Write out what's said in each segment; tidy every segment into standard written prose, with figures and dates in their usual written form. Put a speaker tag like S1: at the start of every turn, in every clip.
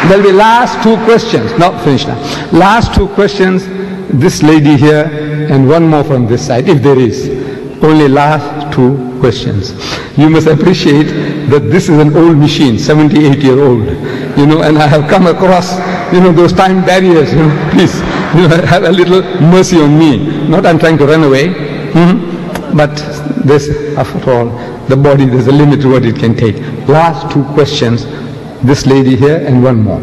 S1: There'll be last two questions. No, finish now. Last two questions. This lady here and one more from this side, if there is. Only last two questions. You must appreciate that this is an old machine, 78-year-old. You know, and I have come across, you know, those time barriers. You know, please, you know, have a little mercy on me. Not I'm trying to run away, but this, after all, the body, there's a limit to what it can take. Last two questions. This lady here and one more.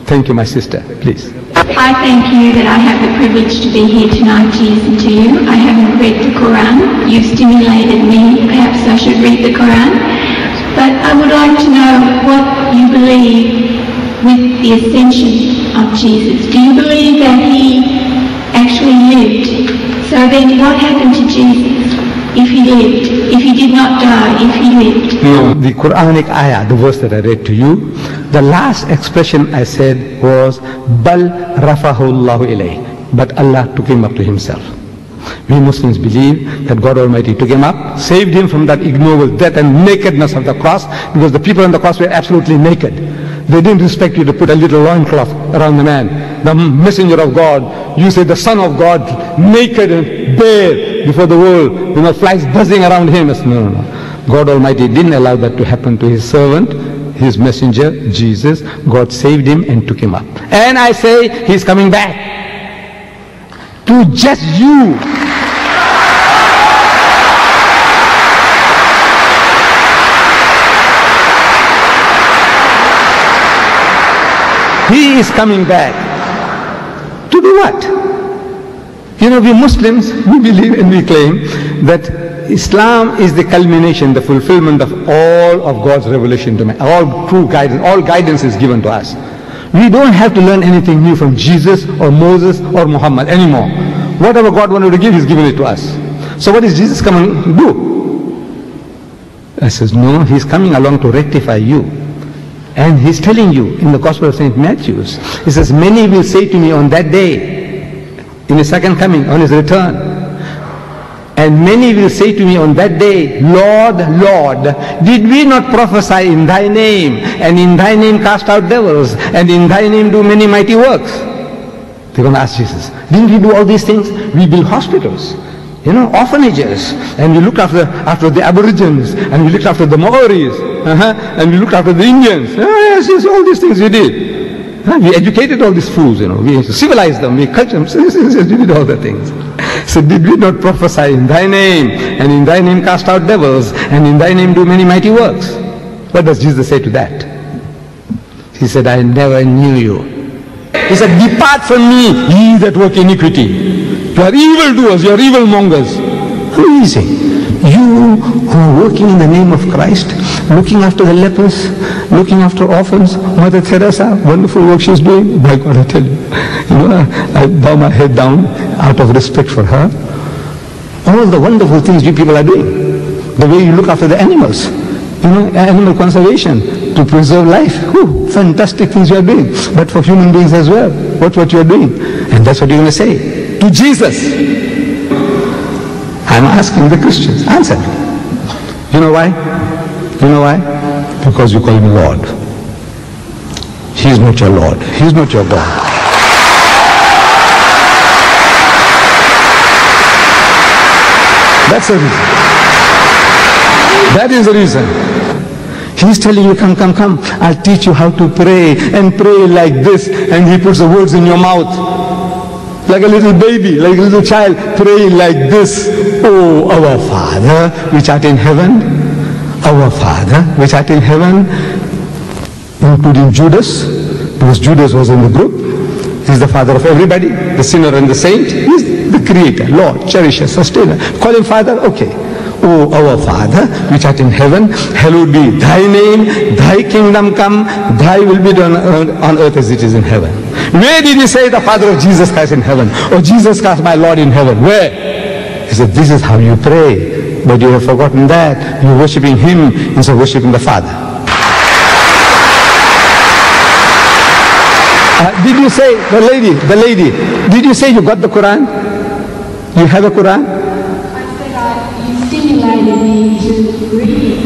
S1: Thank you, my sister. Please.
S2: I thank you that I have the privilege to be here tonight to listen to you. I haven't read the Quran. You've stimulated me. Perhaps I should read the Quran. But I would like to know what you believe with the ascension of Jesus. Do you believe that he actually lived? So then what happened to Jesus if he lived? If he did not die, if he lived?
S1: No, the Quranic ayah, the verse that I read to you, the last expression I said was, Bal rafahu Allahu ilayh. But Allah took him up to himself. We Muslims believe that God Almighty took him up, saved him from that ignoble death and nakedness of the cross, because the people on the cross were absolutely naked. They didn't respect you to put a little loincloth around the man. The messenger of God, you say the son of God, naked and bare before the world, you know, flies buzzing around him. No. God Almighty didn't allow that to happen to his servant, his messenger, Jesus. God saved him and took him up. And I say, he's coming back to just you. He is coming back. To do what? You know, we Muslims, we believe and we claim that Islam is the culmination, the fulfillment of all of God's revelation to man. All true guidance, all guidance is given to us. We don't have to learn anything new from Jesus or Moses or Muhammad anymore. Whatever God wanted to give, He's given it to us. So what is Jesus coming to do? I says, no, He's coming along to rectify you. And He's telling you in the Gospel of St. Matthew, He says, many will say to me on that day, in His second coming, on His return, and many will say to me on that day, Lord, Lord, did we not prophesy in Thy name, and in Thy name cast out devils, and in Thy name do many mighty works? They're going to ask Jesus, didn't we do all these things? We built hospitals, you know, orphanages, and we looked after the Aborigines, and we looked after the Maoris, and we looked after the Indians. Yes, all these things we did. We educated all these fools, you know, we civilized them, we cultured them, we did all the things. So did we not prophesy in Thy name, and in Thy name cast out devils, and in Thy name do many mighty works? What does Jesus say to that? He said, I never knew you. He said, depart from me, ye that work iniquity. You are evildoers, you are evil mongers. Who is he? You who are working in the name of Christ, looking after the lepers, looking after orphans. Mother Teresa, wonderful work she's doing. By God, I tell you, I bow my head down out of respect for her. All the wonderful things you people are doing. The way you look after the animals, you know, animal conservation, to preserve life. Whew, fantastic things you are doing. But for human beings as well, what you are doing. And that's what you're going to say to Jesus. I'm asking the Christians, answer me. You know why? You know why? Because you call Him Lord. He is not your Lord. He is not your God. That's the reason. That is the reason. He's telling you, come, come, come. I'll teach you how to pray, and pray like this. And He puts the words in your mouth. Like a little baby, like a little child, praying like this. Oh, our Father, which art in heaven. Our Father, which art in heaven. Including Judas, because Judas was in the group. He's the father of everybody, the sinner and the saint. He's the creator, Lord, cherisher, sustainer. Call Him Father, okay. Oh, our Father, which art in heaven, hallowed be Thy name, Thy kingdom come, Thy will be done on earth as it is in heaven. Where did He say the Father of Jesus Christ in heaven? Or Jesus Christ my Lord in heaven? Where? He said, this is how you pray. But you have forgotten that. You're worshipping Him instead of worshipping the Father. Did you say, the lady, did you say you got the Quran? You have a Quran?
S2: I said you stimulated me to read it.